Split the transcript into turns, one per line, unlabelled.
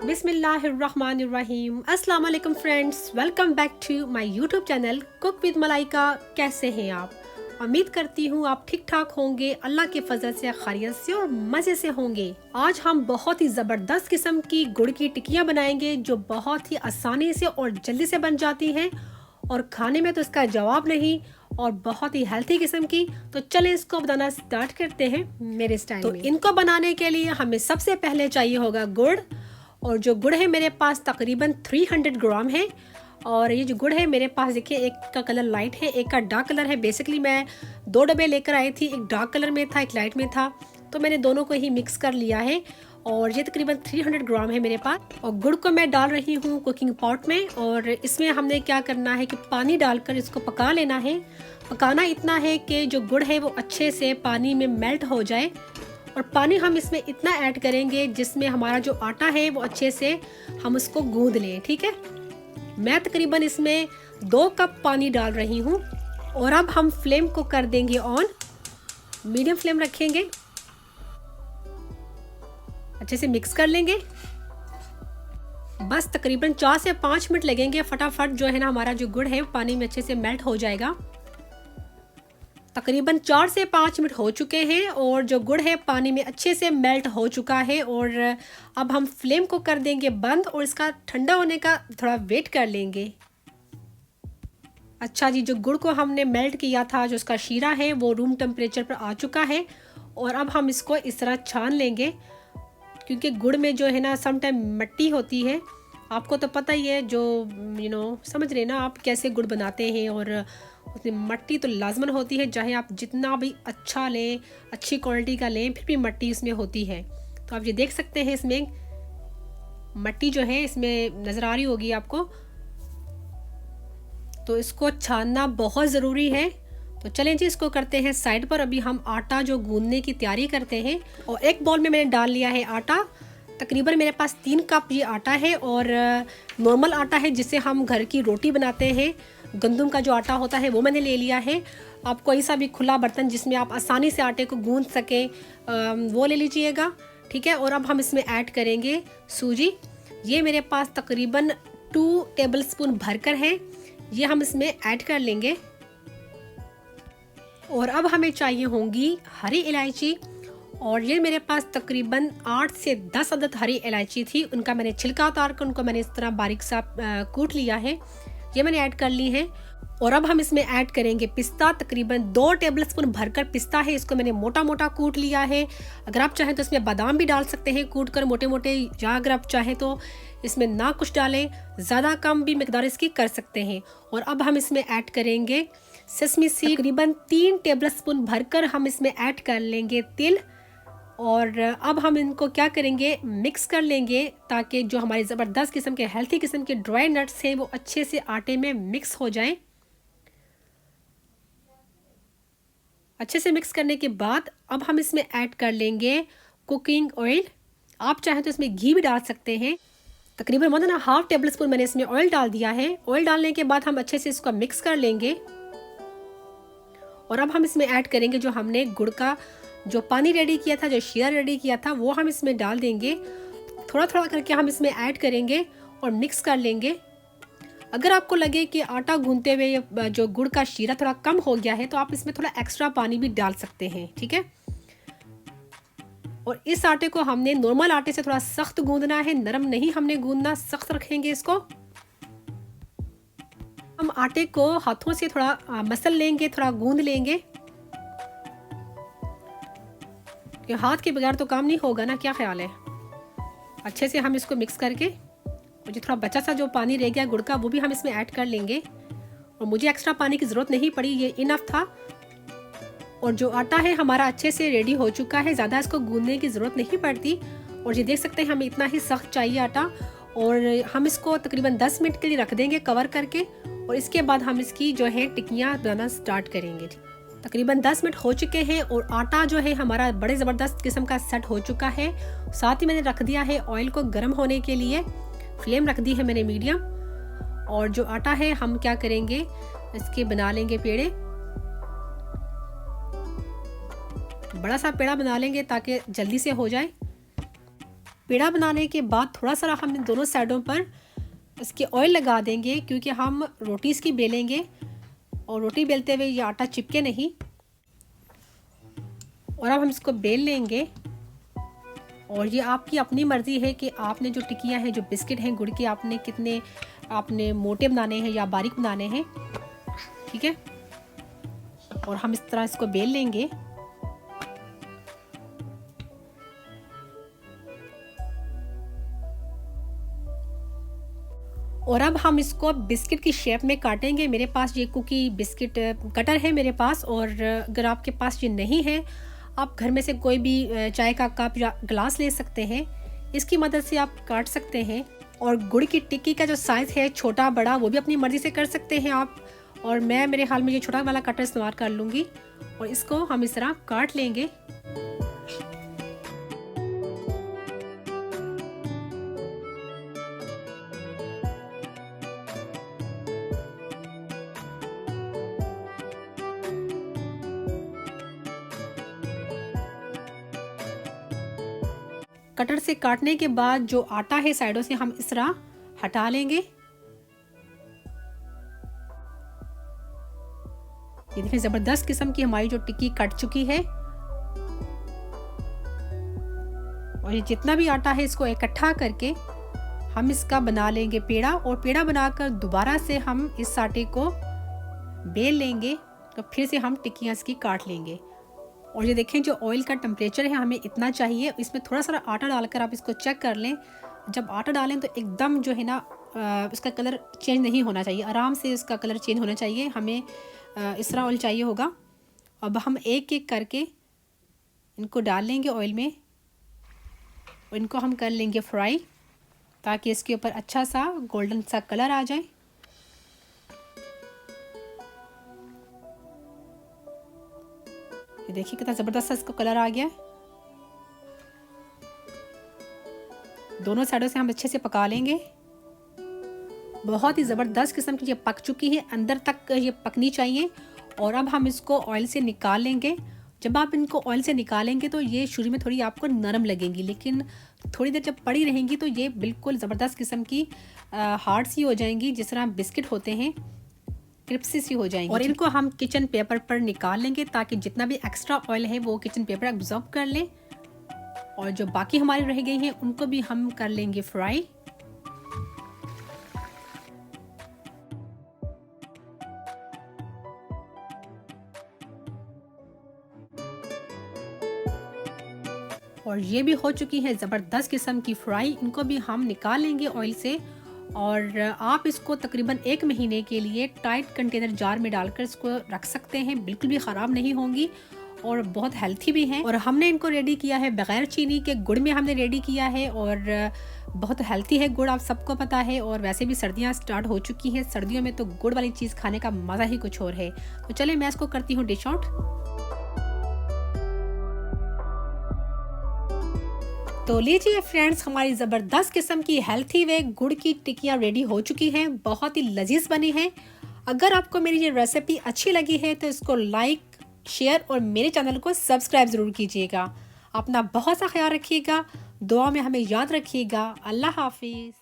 बिस्मिल्लाहिर्रहमानिर्रहीम। अस्सलाम वालेकुम friends, welcome back to my YouTube channel cook with Malaika. कैसे हैं आप? उम्मीद करती हूँ आप ठीक ठाक होंगे, अल्लाह के फजल से, खैरियत से और मज़े से होंगे। आज हम बहुत ही ज़बरदस्त किस्म की गुड़ की टिक्कियाँ बनाएंगे जो बहुत ही आसानी से और जल्दी से बन जाती हैं और खाने में तो इसका जवाब नहीं, और बहुत ही हेल्थी किस्म की। तो चलें इसको बनाना स्टार्ट करते हैं मेरे स्टाइल में। इनको बनाने के लिए हमें सबसे पहले चाहिए होगा गुड़, और जो गुड़ है मेरे पास तकरीबन 300 ग्राम है। और ये जो गुड़ है मेरे पास देखिए, एक का कलर लाइट है, एक का डार्क कलर है। बेसिकली मैं 2 डब्बे लेकर आई थी, एक डार्क कलर में था, एक लाइट में था, तो मैंने दोनों को ही मिक्स कर लिया है। और ये तकरीबन 300 ग्राम है मेरे पास। और गुड़ को मैं डाल रही हूँ कुकिंग पॉट में, और इसमें हमने क्या करना है कि पानी डालकर इसको पका लेना है। पकाना इतना है कि जो गुड़ है वो अच्छे से पानी में मेल्ट हो जाए, और पानी हम इसमें इतना ऐड करेंगे जिसमें हमारा जो आटा है वो अच्छे से हम उसको गूंद लें। ठीक है, मैं तकरीबन इसमें 2 कप पानी डाल रही हूँ। और अब हम फ्लेम को कर देंगे ऑन, मीडियम फ्लेम रखेंगे, अच्छे से मिक्स कर लेंगे। बस तकरीबन 4 से 5 मिनट लगेंगे, फटाफट जो है ना हमारा जो गुड़ है पानी में अच्छे से मेल्ट हो जाएगा। तकरीबन 4 से 5 मिनट हो चुके हैं और जो गुड़ है पानी में अच्छे से मेल्ट हो चुका है। और अब हम फ्लेम को कर देंगे बंद और इसका ठंडा होने का थोड़ा वेट कर लेंगे। अच्छा जी, जो गुड़ को हमने मेल्ट किया था, जो उसका शीरा है वो रूम टेम्परेचर पर आ चुका है। और अब हम इसको इस तरह छान लेंगे, क्योंकि गुड़ में जो है ना सम टाइम मिट्टी होती है। आपको तो पता ही है, जो समझ रहे ना आप कैसे गुड़ बनाते हैं, और उसमें मिट्टी तो लाजमन होती है, चाहे आप जितना भी अच्छा लें, अच्छी क्वालिटी का लें, फिर भी मिट्टी इसमें होती है। तो आप ये देख सकते हैं, इसमें मिट्टी जो है इसमें नज़र आ रही होगी आपको। तो इसको छानना बहुत ज़रूरी है। तो चलें जी, इसको करते हैं साइड पर। अभी हम आटा जो गूंदने की तैयारी करते हैं। और एक बाउल में मैंने डाल लिया है आटा। तकरीबन मेरे पास 3 कप ये आटा है, और नॉर्मल आटा है जिससे हम घर की रोटी बनाते हैं। गंदम का जो आटा होता है वो मैंने ले लिया है। आप कोई सा भी खुला बर्तन जिसमें आप आसानी से आटे को गूंद सकें वो ले लीजिएगा। ठीक है, और अब हम इसमें ऐड करेंगे सूजी। ये मेरे पास तकरीबन 2 टेबलस्पून भरकर है, ये हम इसमें ऐड कर लेंगे। और अब हमें चाहिए होंगी हरी इलायची, और ये मेरे पास तकरीबन 8 से 10 अदद हरी इलायची थी। उनका मैंने छिलका उतार कर उनको मैंने इस तरह बारीक सा कूट लिया है, ये मैंने ऐड कर ली है। और अब हम इसमें ऐड करेंगे पिस्ता। तकरीबन 2 टेबलस्पून भरकर पिस्ता है, इसको मैंने मोटा मोटा कूट लिया है। अगर आप चाहें तो इसमें बादाम भी डाल सकते हैं कूट कर मोटे मोटे, या अगर आप चाहें तो इसमें ना कुछ डालें, ज़्यादा कम भी मिकदार इसकी कर सकते हैं। और अब हम इसमें ऐड करेंगे सेसमी सीड। तकरीबन 3 टेबलस्पून भरकर हम इसमें ऐड कर लेंगे तिल। और अब हम इनको क्या करेंगे, मिक्स कर लेंगे, ताकि जो हमारे ज़बरदस्त किस्म के हेल्थी किस्म के ड्राई नट्स हैं वो अच्छे से आटे में मिक्स हो जाएं। अच्छे से मिक्स करने के बाद अब हम इसमें ऐड कर लेंगे कुकिंग ऑयल। आप चाहें तो इसमें घी भी डाल सकते हैं। तकरीबन मोर देन ½ टेबलस्पून मैंने इसमें ऑयल डाल दिया है। ऑयल डालने के बाद हम अच्छे से इसको मिक्स कर लेंगे। और अब हम इसमें ऐड करेंगे जो हमने गुड़ का जो पानी रेडी किया था, जो शीरा रेडी किया था, वो हम इसमें डाल देंगे। थोड़ा थोड़ा करके हम इसमें ऐड करेंगे और मिक्स कर लेंगे। अगर आपको लगे कि आटा गूंदते हुए जो गुड़ का शीरा थोड़ा कम हो गया है, तो आप इसमें थोड़ा एक्स्ट्रा पानी भी डाल सकते हैं। ठीक है, और इस आटे को हमने नॉर्मल आटे से थोड़ा सख्त गूंदना है, नरम नहीं हमने गूंदना, सख्त रखेंगे इसको। हम आटे को हाथों से थोड़ा मसल लेंगे, थोड़ा गूंद लेंगे, कि हाथ के बगैर तो काम नहीं होगा ना, क्या ख्याल है। अच्छे से हम इसको मिक्स करके, और जो थोड़ा बचा सा जो पानी रह गया गुड़ का, वो भी हम इसमें ऐड कर लेंगे। और मुझे एक्स्ट्रा पानी की ज़रूरत नहीं पड़ी, ये इनफ था। और जो आटा है हमारा अच्छे से रेडी हो चुका है, ज़्यादा इसको गूंदने की ज़रूरत नहीं पड़ती। और ये देख सकते हैं हमें इतना ही सख्त चाहिए आटा। और हम इसको तकरीबन 10 मिनट के लिए रख देंगे कवर करके, और इसके बाद हम इसकी जो है टिक्कियाँ बनाना स्टार्ट करेंगे। तकरीबन 10 मिनट हो चुके हैं और आटा जो है हमारा बड़े ज़बरदस्त किस्म का सेट हो चुका है। साथ ही मैंने रख दिया है ऑयल को गर्म होने के लिए, फ्लेम रख दी है मैंने मीडियम। और जो आटा है हम क्या करेंगे, इसके बना लेंगे पेड़े। बड़ा सा पेड़ा बना लेंगे ताकि जल्दी से हो जाए। पेड़ा बनाने के बाद थोड़ा सा हम दोनों साइडों पर इसके ऑयल लगा देंगे, क्योंकि हम रोटी इसकी बेलेंगे और रोटी बेलते हुए ये आटा चिपके नहीं। और अब हम इसको बेल लेंगे। और ये आपकी अपनी मर्ज़ी है कि आपने जो टिकियाँ हैं, जो बिस्किट हैं गुड़ के, आपने मोटे बनाने हैं या बारीक बनाने हैं, ठीक है। और हम इस तरह इसको बेल लेंगे। और अब हम इसको बिस्किट की शेप में काटेंगे। मेरे पास ये कुकी बिस्किट कटर है मेरे पास, और अगर आपके पास ये नहीं है, आप घर में से कोई भी चाय का कप या गिलास ले सकते हैं, इसकी मदद से आप काट सकते हैं। और गुड़ की टिक्की का जो साइज़ है, छोटा बड़ा, वो भी अपनी मर्ज़ी से कर सकते हैं आप। और मैं मेरे हाल में ये छोटा वाला कटर इस्तेमाल कर लूँगी और इसको हम इस तरह काट लेंगे। कटर से काटने के बाद जो आटा है साइडों से हम इस तरह हटा लेंगे। ये देखिए ज़बरदस्त किस्म की हमारी जो टिक्की कट चुकी है। और ये जितना भी आटा है इसको इकट्ठा करके हम इसका बना लेंगे पेड़ा। और पेड़ा बनाकर दोबारा से हम इस आटे को बेल लेंगे, तो फिर से हम टिक्कियाँ इसकी काट लेंगे। और ये देखें जो ऑयल का टेम्परेचर है हमें इतना चाहिए। इसमें थोड़ा सा आटा डालकर आप इसको चेक कर लें। जब आटा डालें तो एकदम जो है ना इसका कलर चेंज नहीं होना चाहिए, आराम से इसका कलर चेंज होना चाहिए। हमें इस तरह ऑयल चाहिए होगा। अब हम एक एक करके इनको डाल लेंगे ऑयल में और इनको हम कर लेंगे फ्राई, ताकि इसके ऊपर अच्छा सा गोल्डन सा कलर आ जाए। ये देखिए कितना ज़बरदस्त सा इसका कलर आ गया है। दोनों साइडों से हम अच्छे से पका लेंगे। बहुत ही ज़बरदस्त किस्म की ये पक चुकी है, अंदर तक ये पकनी चाहिए। और अब हम इसको ऑयल से निकाल लेंगे। जब आप इनको ऑयल से निकालेंगे तो ये शुरू में थोड़ी आपको नरम लगेंगी, लेकिन थोड़ी देर जब पड़ी रहेंगी तो ये बिल्कुल ज़बरदस्त किस्म की हार्ड सी हो जाएंगी, जिस तरह बिस्किट होते हैं, क्रिस्पी सी हो जाएंगी। और इनको हम किचन पेपर पर निकाल लेंगे, ताकि जितना भी एक्स्ट्रा ऑयल है वो किचन पेपर एब्जॉर्ब कर लें। और जो बाकी हमारी रह गई हैं उनको भी हम कर लेंगे फ्राई। और ये भी हो चुकी है ज़बरदस्त किस्म की फ्राई। इनको भी हम निकाल लेंगे ऑयल से। और आप इसको तकरीबन 1 महीने के लिए टाइट कंटेनर जार में डालकर इसको रख सकते हैं, बिल्कुल भी ख़राब नहीं होंगी और बहुत हेल्थी भी हैं। और हमने इनको रेडी किया है बग़ैर चीनी के गुड़ में हमने रेडी किया है, और बहुत हेल्थी है गुड़, आप सबको पता है। और वैसे भी सर्दियाँ स्टार्ट हो चुकी हैं, सर्दियों में तो गुड़ वाली चीज़ खाने का मज़ा ही कुछ और है। तो चले मैं इसको करती हूँ डिश आउट। तो लीजिए फ्रेंड्स, हमारी ज़बरदस्त किस्म की हेल्थी वे गुड़ की टिक्कियाँ रेडी हो चुकी हैं, बहुत ही लजीज बनी हैं। अगर आपको मेरी ये रेसिपी अच्छी लगी है तो इसको लाइक, शेयर और मेरे चैनल को सब्सक्राइब ज़रूर कीजिएगा। अपना बहुत सा ख्याल रखिएगा, दुआ में हमें याद रखिएगा। अल्लाह हाफिज़।